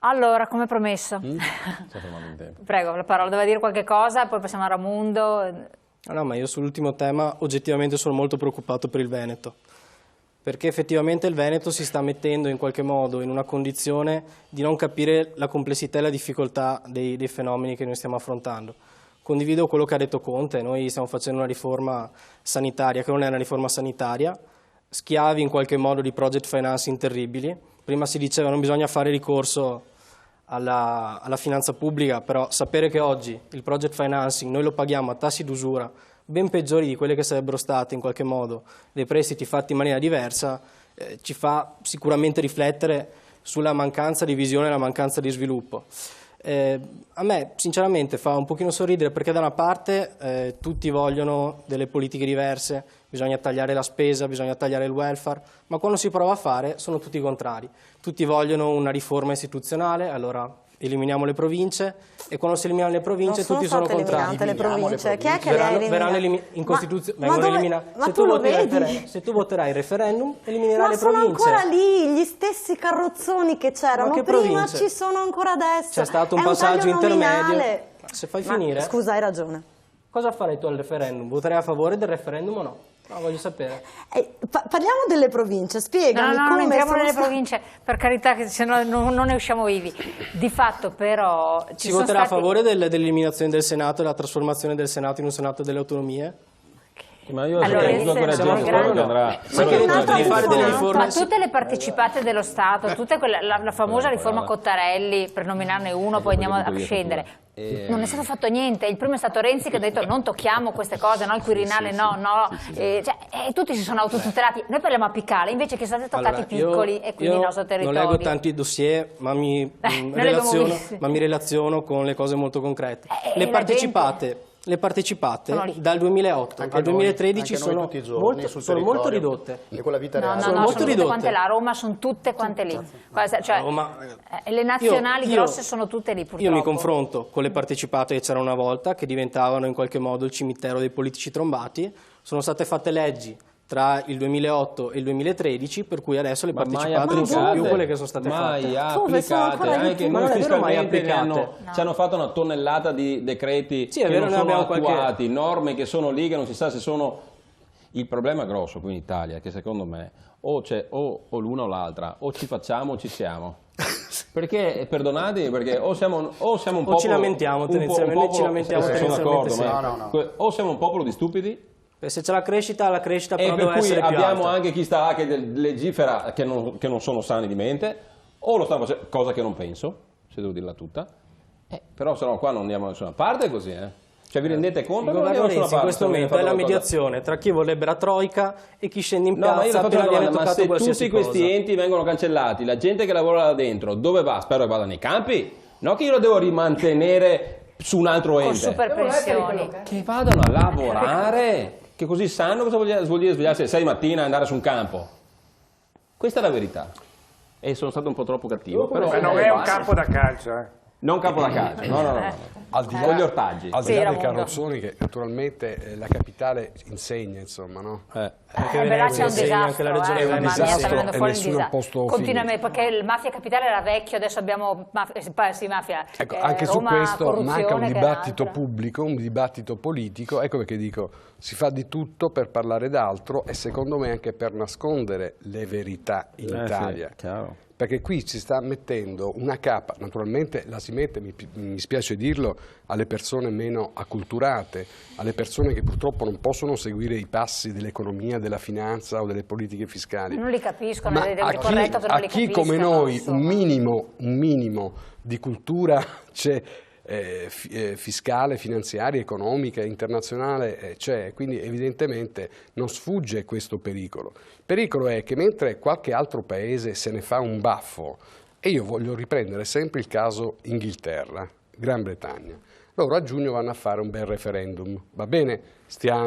Allora, come promesso. Prego, la parola. Doveva dire qualche cosa, poi passiamo a Ramundo. No, ma io sull'ultimo tema oggettivamente sono molto preoccupato per il Veneto, perché effettivamente il Veneto si sta mettendo in qualche modo in una condizione di non capire la complessità e la difficoltà dei fenomeni che noi stiamo affrontando. Condivido quello che ha detto Conte, noi stiamo facendo una riforma sanitaria che non è una riforma sanitaria, schiavi in qualche modo di project financing terribili. Prima si diceva non bisogna fare ricorso alla finanza pubblica, però sapere che oggi il project financing noi lo paghiamo a tassi d'usura ben peggiori di quelli che sarebbero stati in qualche modo dei prestiti fatti in maniera diversa, ci fa sicuramente riflettere sulla mancanza di visione e la mancanza di sviluppo. A me sinceramente fa un pochino sorridere perché da una parte tutti vogliono delle politiche diverse, bisogna tagliare la spesa, bisogna tagliare il welfare, ma quando si prova a fare sono tutti contrari. Tutti vogliono una riforma istituzionale, allora eliminiamo le province, e quando si eliminano le province tutti sono contrari. Le province. Chi è che verranno in Costituzione, vengono eliminate. Se tu voterai il referendum, eliminerai le province. Ma sono ancora lì gli stessi carrozzoni che c'erano prima, province? Ci sono ancora adesso. C'è stato un passaggio intermedio. Se fai finire. Scusa, hai ragione. Cosa farai tu al referendum? Voterai a favore del referendum o no? No, voglio sapere. Parliamo delle province, spiegami No, come non entriamo nelle province, per carità, che se no non ne usciamo vivi. Di fatto però si voterà a favore dell'eliminazione del Senato e della trasformazione del Senato in un Senato delle autonomie? Ma io allora, ma tutte le partecipate dello Stato, la famosa riforma Cottarelli, per nominarne uno, poi andiamo a scendere. Non è stato fatto niente. Il primo è stato Renzi che ha detto non tocchiamo queste cose, no, il Quirinale tutti si sono autotutelati. Noi parliamo apicale invece che sono stati toccati piccoli e quindi il nostro territorio. Non leggo tanti dossier, ma mi relaziono con le cose molto concrete. Le partecipate dal 2008 al 2013 sono molto ridotte. No, sono tutte quante là. A Roma sono tutte quante lì. Cioè, le nazionali grosse sono tutte lì purtroppo. Io mi confronto con le partecipate che c'era una volta, che diventavano in qualche modo il cimitero dei politici trombati. Sono state fatte leggi tra il 2008 e il 2013, per cui adesso le partecipate non sono più quelle che sono state fatte. Applicate, anche noi fiscalmente ci hanno fatto una tonnellata di decreti che non sono attuati, norme che sono lì che non si sa se sono... Il problema grosso qui in Italia è che secondo me o c'è o l'una o l'altra, o ci facciamo o ci siamo. Perché, perdonatemi, perché o siamo un popolo... O ci lamentiamo tendenzialmente, o siamo un popolo di stupidi. Se c'è la crescita però deve essere più alta. Abbiamo anche chi sta là che legifera che non sono sani di mente, o lo stanno facendo, cosa che non penso, se devo dirla tutta, però se no qua non andiamo da nessuna parte così, Cioè vi rendete conto? Il governo Renzi in questo momento è la mediazione tra chi vorrebbe la troika e chi scende in piazza appena viene toccato qualsiasi cosa. Ma se tutti questi enti vengono cancellati, la gente che lavora là dentro, dove va? Spero che vada nei campi, no che io lo devo rimantenere su un altro ente. Con super pensioni. Che vadano a lavorare, che così sanno cosa vuol dire svegliarsi alle 6 mattina e andare su un campo. Questa è la verità. E sono stato un po' troppo cattivo. Però non è un campo da calcio, Non campo da calcio, no. Al di là, con gli ortaggi. Al di là dei carrozzoni che naturalmente la capitale insegna, insomma, no? Là c'è un disastro, anche la regione un disastro venendo e fuori nessuno il ha posto continuamente, perché il Mafia Capitale era vecchio, adesso abbiamo mafia. Ecco, anche Roma, su questo manca un dibattito un'altra. pubblico, un dibattito politico, ecco perché dico, si fa di tutto per parlare d'altro e secondo me anche per nascondere le verità in Italia. Sì, chiaro. Perché qui si sta mettendo una cappa, naturalmente la si mette, mi spiace dirlo, alle persone meno acculturate, alle persone che purtroppo non possono seguire i passi dell'economia, della finanza o delle politiche fiscali. Non li capiscono, Ma è corretto che non li chi come noi un minimo di cultura c'è, fiscale, finanziaria, economica, internazionale c'è, quindi evidentemente non sfugge questo pericolo. Il pericolo è che mentre qualche altro paese se ne fa un baffo, e io voglio riprendere sempre il caso Inghilterra, Gran Bretagna, loro a giugno vanno a fare un bel referendum, va bene?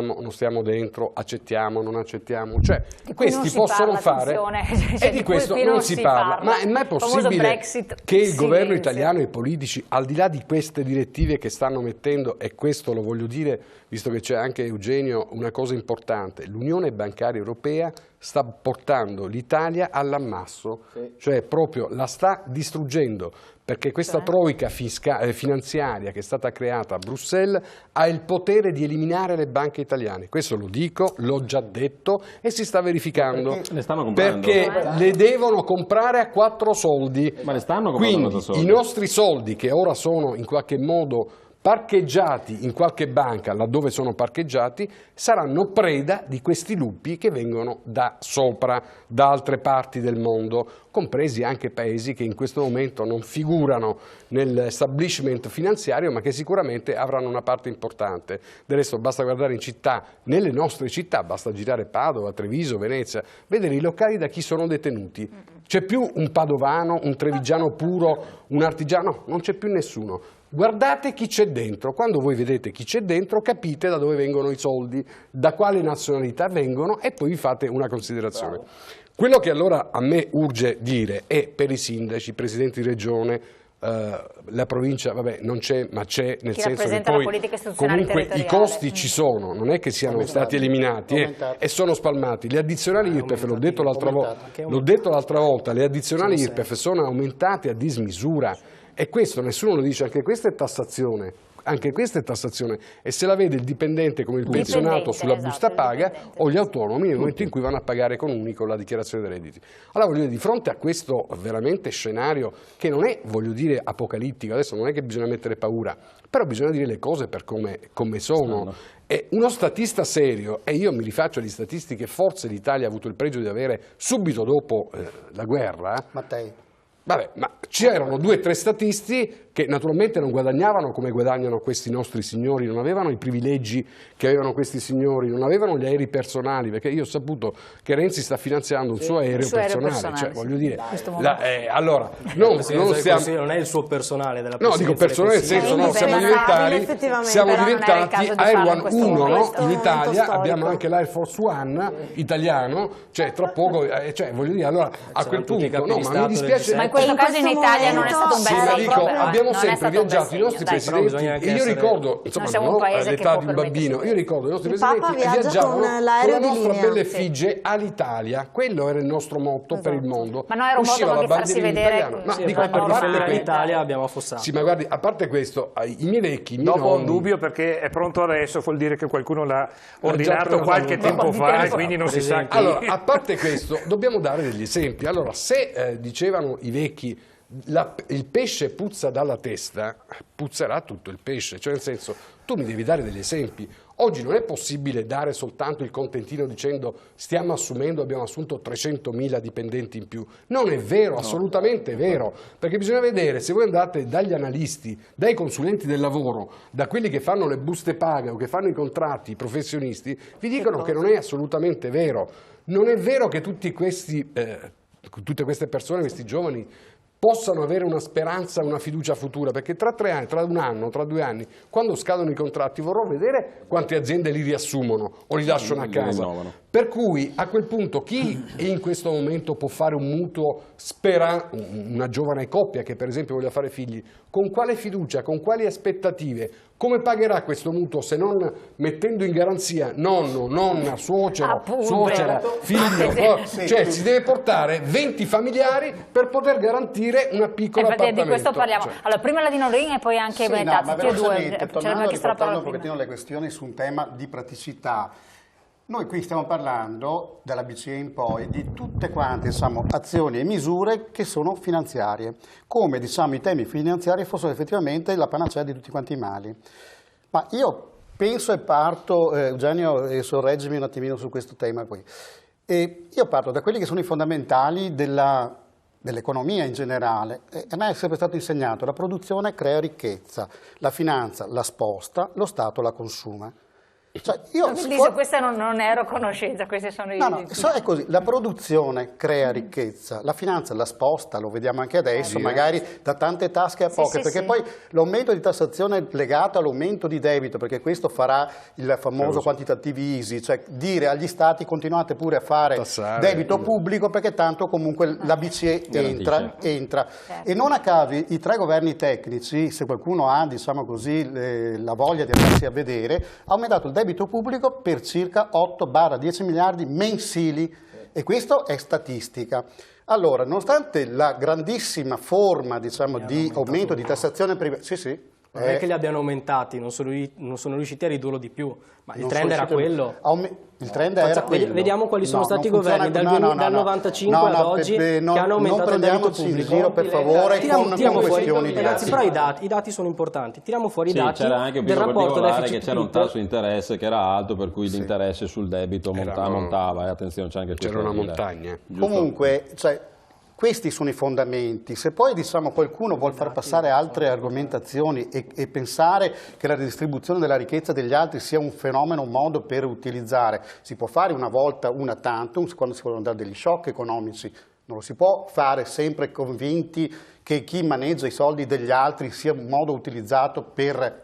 non stiamo dentro, accettiamo, non accettiamo, cioè questi parla, possono fare cioè, e di questo non si parla. Ma è mai possibile che il governo italiano e i politici, al di là di queste direttive che stanno mettendo, e questo lo voglio dire visto che c'è anche Eugenio, una cosa importante, l'Unione Bancaria Europea sta portando l'Italia all'ammasso, cioè proprio la sta distruggendo, perché questa troica finanziaria che è stata creata a Bruxelles ha il potere di eliminare le banche italiane. Questo lo dico, l'ho già detto e si sta verificando. Perché le stanno comprando? Perché le devono comprare a 4 soldi. Ma le stanno comprando a 4 soldi? Quindi i nostri soldi, che ora sono in qualche modo parcheggiati in qualche banca, laddove sono parcheggiati, saranno preda di questi lupi che vengono da sopra, da altre parti del mondo, compresi anche paesi che in questo momento non figurano nell'establishment finanziario, ma che sicuramente avranno una parte importante. Del resto basta guardare in città, nelle nostre città, basta girare Padova, Treviso, Venezia, vedere i locali da chi sono detenuti. C'è più un padovano, un trevigiano puro, un artigiano? No, non c'è più nessuno. Guardate chi c'è dentro, quando voi vedete chi c'è dentro capite da dove vengono i soldi, da quale nazionalità vengono e poi vi fate una considerazione. Quello che allora a me urge dire è per i sindaci, i presidenti di regione, la provincia, vabbè, non c'è, ma c'è, nel senso che poi comunque i costi ci sono, non è che siano stati eliminati e sono spalmati. Le addizionali IRPEF, l'ho detto l'altra volta, le addizionali IRPEF sono aumentate a dismisura. E questo nessuno lo dice, anche questa è tassazione. Anche questa è tassazione e se la vede il dipendente come il pensionato sulla busta paga o gli autonomi nel momento in cui vanno a pagare con unico la dichiarazione dei redditi. Allora voglio dire, di fronte a questo veramente scenario che non è, voglio dire, apocalittico, adesso non è che bisogna mettere paura, però bisogna dire le cose per come sono. E uno statista serio, e io mi rifaccio agli statisti che forse l'Italia ha avuto il pregio di avere subito dopo la guerra. Mattei. Vabbè, ma c'erano 2 o 3 statisti che naturalmente non guadagnavano come guadagnano questi nostri signori, non avevano i privilegi che avevano questi signori, non avevano gli aerei personali, perché io ho saputo che Renzi sta finanziando un suo aereo personale, cioè voglio dire, allora non è il suo personale della no, dico personale nel senso, no, siamo diventati Air One 1, no? In Italia abbiamo anche l'Air Force One italiano, cioè tra poco, cioè voglio dire, allora a quel punto, no, ma mi dispiace. Ma in questo caso in Italia non è stato un bel segno. Abbiamo sempre viaggiato i nostri presidenti e io ricordo, insomma, non ho l'età di un bambino, io ricordo i nostri presidenti viaggiavano con la nostra bella effigie all'Italia, quello era il nostro motto per il mondo. Ma no, era un modo anche farsi vedere. Ma dico, per l'Italia abbiamo affossato. Sì, ma guardi, a parte questo, i miei vecchi, dopo ho un dubbio perché è pronto adesso, vuol dire che qualcuno l'ha ordinato qualche tempo fa e quindi non si sa chi. Allora, a parte questo, dobbiamo dare degli esempi. Allora, se dicevano i vecchi il pesce puzza dalla testa, puzzerà tutto il pesce, cioè nel senso, tu mi devi dare degli esempi. Oggi non è possibile dare soltanto il contentino dicendo stiamo assumendo, abbiamo assunto 300.000 dipendenti in più. Non è vero, assolutamente vero, perché bisogna vedere, se voi andate dagli analisti, dai consulenti del lavoro, da quelli che fanno le buste paga o che fanno i contratti, i professionisti, vi dicono che non è assolutamente vero. Non è vero che tutte queste persone, questi giovani, possano avere una speranza, una fiducia futura, perché tra 3 anni, tra un anno, tra 2 anni, quando scadono i contratti, vorrò vedere quante aziende li riassumono o li lasciano a casa. Per cui a quel punto chi in questo momento può fare un mutuo, una giovane coppia che per esempio voglia fare figli, con quale fiducia, con quali aspettative, come pagherà questo mutuo se non mettendo in garanzia nonno, nonna, suocera, figlio, cioè si deve portare 20 familiari per poter garantire una piccola appartamento. Di questo parliamo. Cioè. Allora, prima la Dino Ring e poi anche Benetazzi. No, ma velocemente, tornando riportando un pochettino le questioni su un tema di praticità. Noi qui stiamo parlando, dalla BCE in poi, di tutte quante azioni e misure che sono finanziarie, come i temi finanziari fossero effettivamente la panacea di tutti quanti i mali. Ma io penso e parto, Eugenio, sorreggimi un attimino su questo tema qui, io parto da quelli che sono i fondamentali dell'economia in generale. A me è sempre stato insegnato, la produzione crea ricchezza, la finanza la sposta, lo Stato la consuma. Cioè, questa non ero a conoscenza, questi sono è così, la produzione crea ricchezza, la finanza la sposta, lo vediamo anche adesso, magari da tante tasche a poche, perché poi l'aumento di tassazione è legato all'aumento di debito, perché questo farà il famoso quantitative easy, cioè dire agli stati continuate pure a fare debito pubblico perché tanto comunque la BCE entra. E non a caso i 3 governi tecnici, se qualcuno ha, diciamo così, la voglia di andarsi a vedere, ha aumentato il debito pubblico per circa 8-10 miliardi mensili, e questo è statistica. Allora, nonostante la grandissima forma, diciamo, di aumento di tassazione privata, non è che li abbiano aumentati, non sono riusciti a ridurlo di più, ma il trend era quello. Il trend era quello. Vediamo quali sono stati i governi dal 95 ad oggi che hanno aumentato il debito pubblico. In giro, per favore, tiriamo con fuori, questioni ragazzi, però i dati sono importanti. Tiriamo fuori i dati c'era anche del rapporto che c'era un tasso di interesse che era alto, per cui l'interesse sul debito montava. Attenzione, c'era una montagna. Comunque, questi sono i fondamenti. Se poi, diciamo, qualcuno vuol far passare altre argomentazioni e pensare che la redistribuzione della ricchezza degli altri sia un fenomeno, un modo per utilizzare, si può fare una volta, una tantum, quando si vogliono dare degli shock economici. Non lo si può fare sempre convinti che chi maneggia i soldi degli altri sia un modo utilizzato per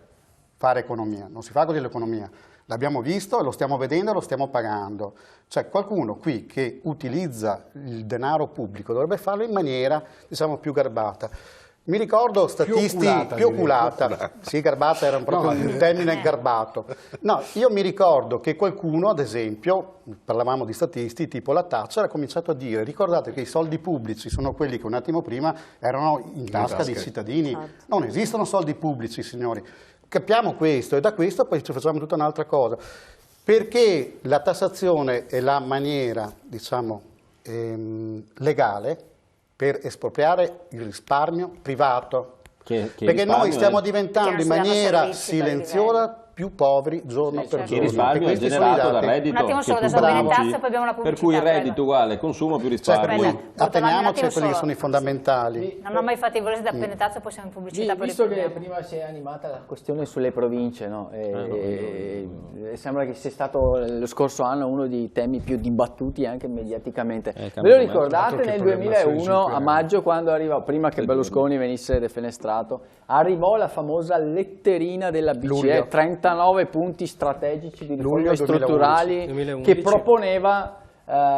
fare economia. Non si fa così l'economia. L'abbiamo visto, lo stiamo vedendo e lo stiamo pagando. C'è qualcuno qui che utilizza il denaro pubblico, dovrebbe farlo in maniera, diciamo, più garbata. Mi ricordo statisti più oculata. Sì, garbata era proprio un termine garbato. No, io mi ricordo che qualcuno, ad esempio, parlavamo di statisti, tipo la Thatcher, ha cominciato a dire: ricordate che i soldi pubblici sono quelli che un attimo prima erano in tasca dei cittadini. Non esistono soldi pubblici, signori. Capiamo questo, e da questo poi ci facciamo tutta un'altra cosa. Perché la tassazione è la maniera, diciamo, legale per espropriare il risparmio privato. Perché noi stiamo diventando in maniera silenziosa più poveri giorno per giorno. Il risparmio è generato dal reddito. Un attimo solo, adesso Benetazzo e poi abbiamo la pubblicità. Per cui il reddito uguale consumo più risparmio. Atteniamoci a quelli che sono i fondamentali. Non ho mai fatto i volessi da Benetazzo, poi siamo in pubblicità. Visto che prima si è animata la questione sulle province, no? Sembra che sia stato lo scorso anno uno dei temi più dibattuti anche mediaticamente. Ve lo ricordate nel 2001, a maggio, quando arrivò, prima che Berlusconi venisse defenestrato, arrivò la famosa letterina della BCE, 39 punti strategici di riforme strutturali 2011.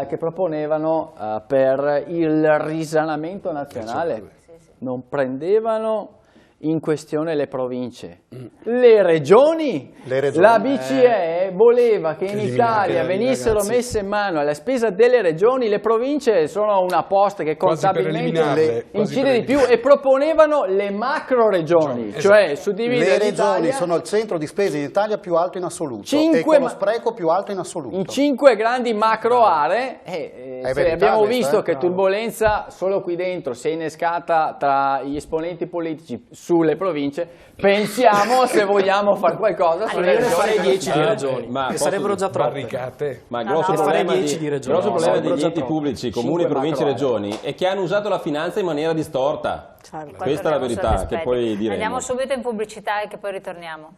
Che proponevano per il risanamento nazionale. Non prendevano in questione le province, le regioni. La BCE voleva che in Italia venissero messe in mano alla spesa delle regioni. Le province sono una posta che contabilmente incide di più, e proponevano le macro regioni, cioè suddividere le regioni sono il centro di spesa in Italia più alto in assoluto e con lo spreco più alto in assoluto. In 5 grandi macro aree, abbiamo visto che turbolenza solo qui dentro si è innescata tra gli esponenti politici sulle province. Pensiamo se vogliamo fare qualcosa sulle regioni. 10 di regioni, ma sarebbero già troppe. Ma il grosso problema degli enti pubblici, comuni, province e regioni, è che hanno usato la finanza in maniera distorta. Questa è la verità che poi diremo. Andiamo subito in pubblicità e che poi ritorniamo.